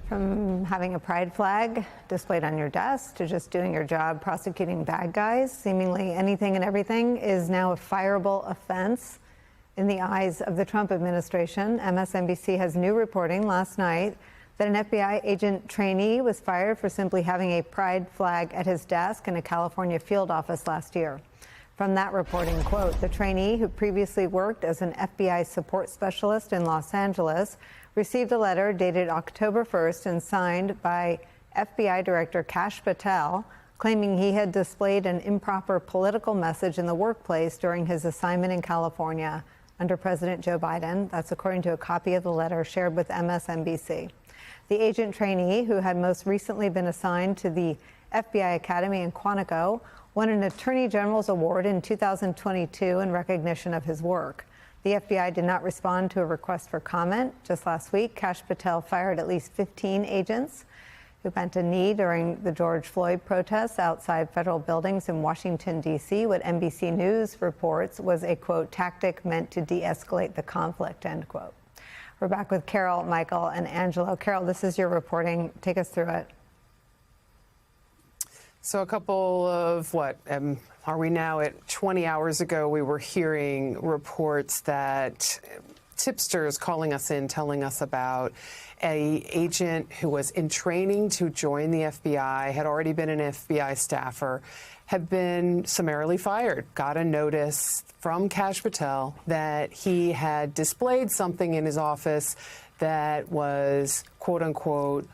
From having a pride flag displayed on your desk to just doing your job prosecuting bad guys, seemingly anything and everything is now a fireable offense in the eyes of the Trump administration. MSNBC has new reporting last night that an FBI agent trainee was fired for simply having a pride flag at his desk in a California field office last year. From that reporting, quote, the trainee, who previously worked as an FBI support specialist in Los Angeles, received a letter dated October 1st and signed by FBI Director Kash Patel, claiming he had displayed an improper political message in the workplace during his assignment in California under President Joe Biden. That's according to a copy of the letter shared with MSNBC. The agent trainee, who had most recently been assigned to the FBI Academy in Quantico, won an Attorney General's Award in 2022 in recognition of his work. The FBI did not respond to a request for comment. Just last week, Kash Patel fired at least 15 agents who bent a knee during the George Floyd protests outside federal buildings in Washington, D.C. What NBC News reports was a, quote, tactic meant to de-escalate the conflict, end quote. We're back with Carol, Michael, and Angelo. Carol, this is your reporting. Take us through it. So a couple of, are we now at 20 hours ago, we were hearing reports that tipsters calling us in, telling us about an agent who was in training to join the FBI, had already been an FBI staffer, had been summarily fired, got a notice from Kash Patel that he had displayed something in his office that was, quote unquote,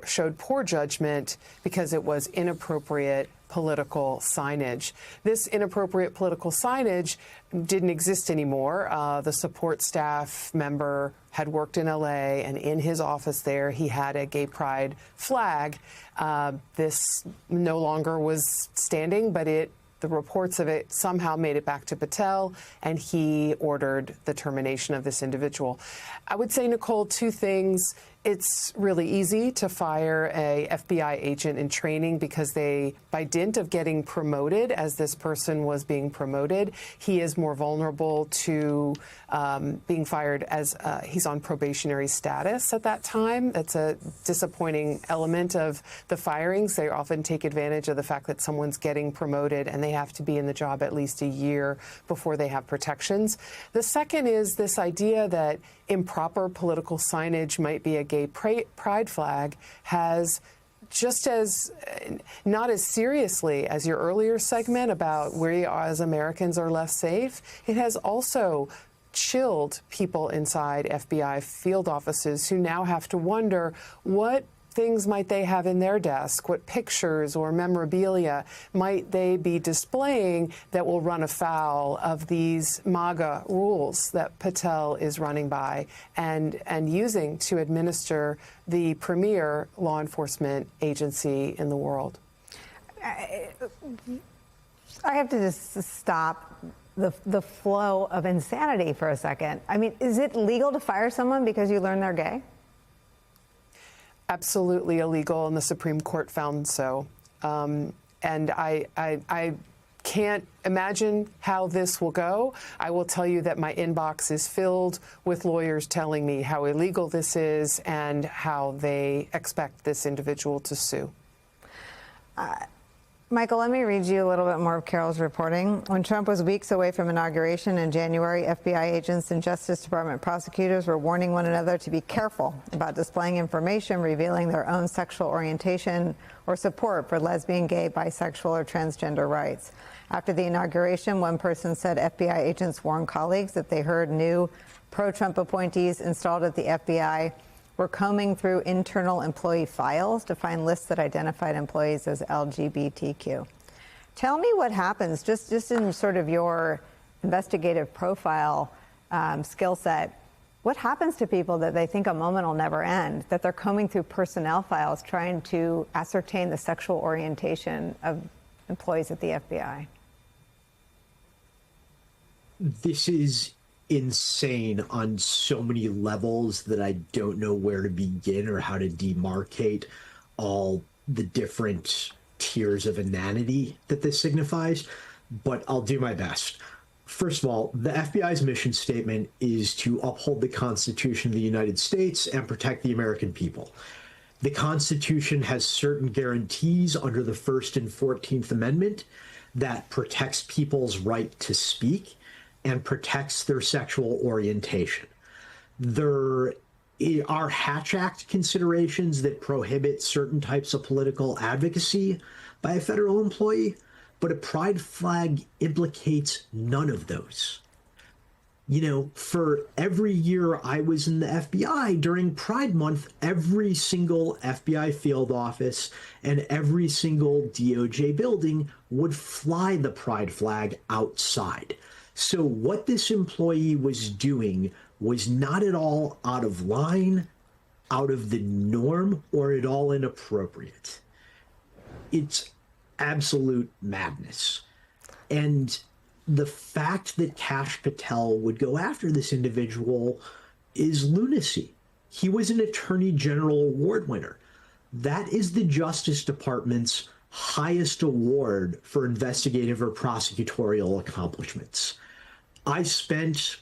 showed poor judgment because it was inappropriate political signage. This inappropriate political signage didn't exist anymore. The support staff member had worked in L.A., and in his office there, he had a gay pride flag. This no longer was standing, but the reports of it somehow made it back to Patel, and he ordered the termination of this individual. I would say, Nicole, two things. It's really easy to fire a FBI agent in training because they, by dint of getting promoted as this person was being promoted, he is more vulnerable to being fired as he's on probationary status at that time. That's a disappointing element of the firings. They often take advantage of the fact that someone's getting promoted and they have to be in the job at least a year before they have protections. The second is this idea that improper political signage might be a gay pride flag has just as not as seriously as your earlier segment about we as Americans are less safe. It has also chilled people inside FBI field offices who now have to wonder what things might they have in their desk, what pictures or memorabilia might they be displaying that will run afoul of these MAGA rules that Patel is running by and using to administer the premier law enforcement agency in the world. I have to just stop the flow of insanity for a second. I mean, is it legal to fire someone because you learn they're gay? Absolutely illegal, and the Supreme Court found so. And I can't imagine how this will go. I will tell you that my inbox is filled with lawyers telling me how illegal this is and how they expect this individual to sue. Michael, let me read you a little bit more of Carol's reporting. When Trump was weeks away from inauguration in January, FBI agents and Justice Department prosecutors were warning one another to be careful about displaying information revealing their own sexual orientation or support for lesbian, gay, bisexual, or transgender rights. After the inauguration, one person said FBI agents warned colleagues that they heard new pro-Trump appointees installed at the FBI were combing through internal employee files to find lists that identified employees as LGBTQ. Tell me what happens, just in sort of your investigative profile skill set, what happens to people that they think a moment will never end, that they're combing through personnel files trying to ascertain the sexual orientation of employees at the FBI? This is insane on so many levels that I don't know where to begin or how to demarcate all the different tiers of inanity that this signifies, but I'll do my best. First of all, the FBI's mission statement is to uphold the Constitution of the United States and protect the American people. The Constitution has certain guarantees under the First and 14th Amendment that protects people's right to speak and protects their sexual orientation. There are Hatch Act considerations that prohibit certain types of political advocacy by a federal employee, but a pride flag implicates none of those. You know, for every year I was in the FBI during Pride Month, every single FBI field office and every single DOJ building would fly the pride flag outside. So what this employee was doing was not at all out of line, out of the norm, or at all inappropriate. It's absolute madness. And the fact that Kash Patel would go after this individual is lunacy. He was an Attorney General Award winner. That is the Justice Department's highest award for investigative or prosecutorial accomplishments. I spent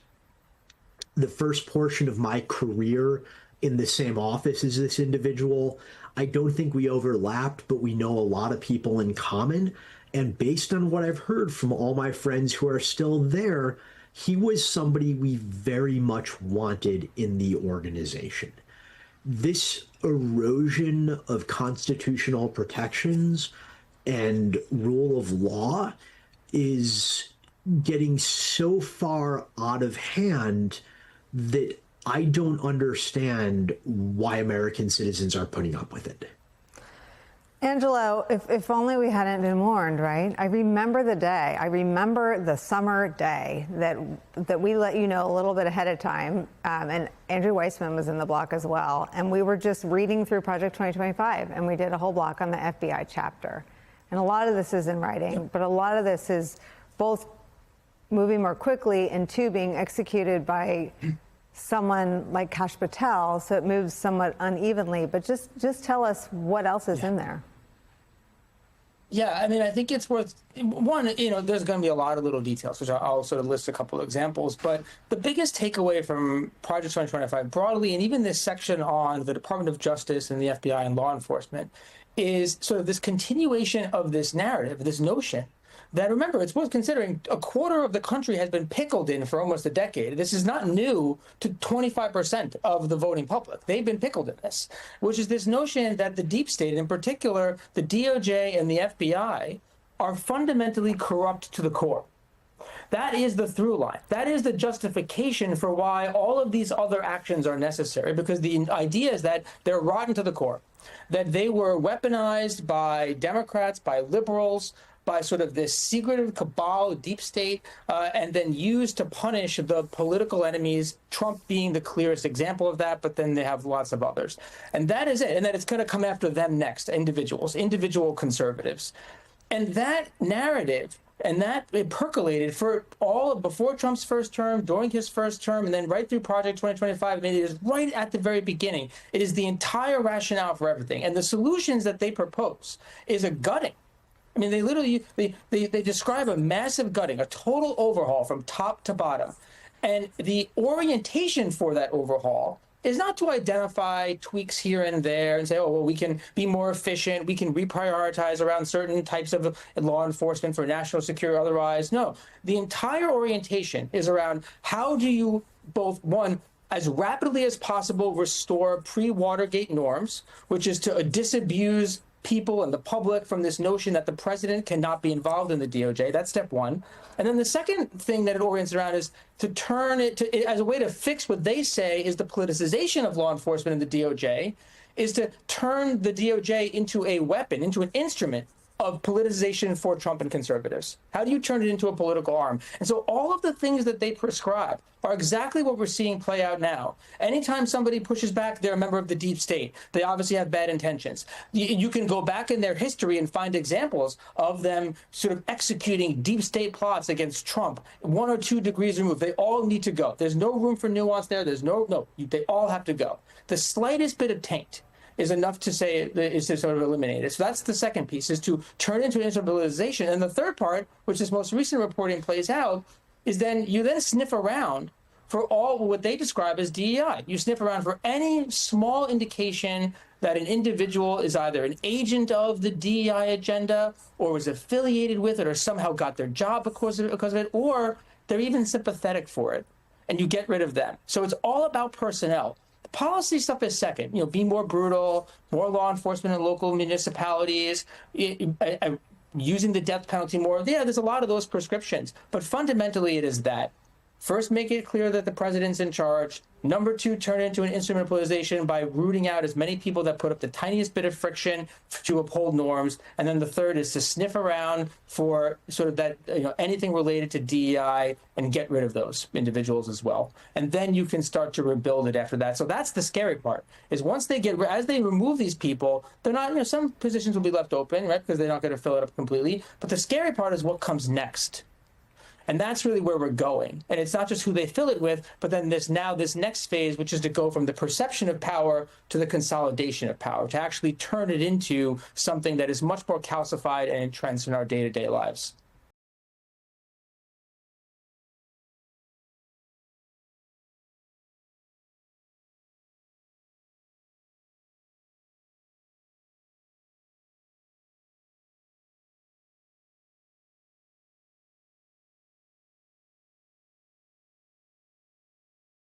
the first portion of my career in the same office as this individual. I don't think we overlapped, but we know a lot of people in common. And based on what I've heard from all my friends who are still there, he was somebody we very much wanted in the organization. This erosion of constitutional protections and rule of law is getting so far out of hand that I don't understand why American citizens are putting up with it. Angelo, if only we hadn't been warned, right? I remember the day. I remember the summer day that we let you know a little bit ahead of time. And Andrew Weissman was in the block as well. And we were just reading through Project 2025, and we did a whole block on the FBI chapter. And a lot of this is in writing, but a lot of this is both moving more quickly and two, being executed by someone like Kash Patel, so it moves somewhat unevenly. But just tell us what else is in there. Yeah, I mean, I think it's worth, one, you know, there's going to be a lot of little details, which I'll sort of list a couple of examples. But the biggest takeaway from Project 2025 broadly, and even this section on the Department of Justice and the FBI and law enforcement, is sort of this continuation of this narrative, this notion that, remember, it's worth considering a quarter of the country has been pickled in for almost a decade. This is not new to 25% of the voting public. They've been pickled in this, which is this notion that the deep state, in particular, the DOJ and the FBI, are fundamentally corrupt to the core. That is the through line. That is the justification for why all of these other actions are necessary, because the idea is that they're rotten to the core, that they were weaponized by Democrats, by liberals, by sort of this secretive cabal, deep state, and then used to punish the political enemies, Trump being the clearest example of that, but then they have lots of others. And that is it, and that it's going to come after them next, individual conservatives. And that narrative, and that it percolated for all before Trump's first term, during his first term, and then right through Project 2025. I mean, it is right at the very beginning. It is the entire rationale for everything. And the solutions that they propose is a gutting. I mean, they literally, they describe a massive gutting, a total overhaul from top to bottom. And the orientation for that overhaul is not to identify tweaks here and there and say, oh, well, we can be more efficient, we can reprioritize around certain types of law enforcement for national security or otherwise. No, the entire orientation is around how do you both, one, as rapidly as possible restore pre-Watergate norms, which is to disabuse people and the public from this notion that the president cannot be involved in the DOJ. That's step one. And then the second thing that it orients around is to turn it to, as a way to fix what they say is the politicization of law enforcement in the DOJ, is to turn the DOJ into a weapon, into an instrument of politicization for Trump and conservatives. How do you turn it into a political arm? And so all of the things that they prescribe are exactly what we're seeing play out now. Anytime somebody pushes back, they're a member of the deep state. They obviously have bad intentions. You can go back in their history and find examples of them sort of executing deep state plots against Trump, 1 or 2 degrees removed. They all need to go. There's no room for nuance there. They all have to go. The slightest bit of taint is enough to say is to sort of eliminate it. So that's the second piece, is to turn into instabilization. And the third part, which this most recent reporting plays out, is then you then sniff around for all what they describe as DEI. You sniff around for any small indication that an individual is either an agent of the DEI agenda or was affiliated with it or somehow got their job because of it, or they're even sympathetic for it, and you get rid of them. So it's all about personnel. The policy stuff is second. Be more brutal, more law enforcement in local municipalities, using the death penalty more. Yeah, there's a lot of those prescriptions, but fundamentally it is that. First, make it clear that the president's in charge. Number two, turn it into an instrument of politicization by rooting out as many people that put up the tiniest bit of friction to uphold norms. And then the third is to sniff around for sort of that, anything related to DEI and get rid of those individuals as well. And then you can start to rebuild it after that. So that's the scary part, is once they as they remove these people, they're not, some positions will be left open, right? Because they're not going to fill it up completely. But the scary part is what comes next. And that's really where we're going. And it's not just who they fill it with, but then this next phase, which is to go from the perception of power to the consolidation of power, to actually turn it into something that is much more calcified and entrenched in our day-to-day lives.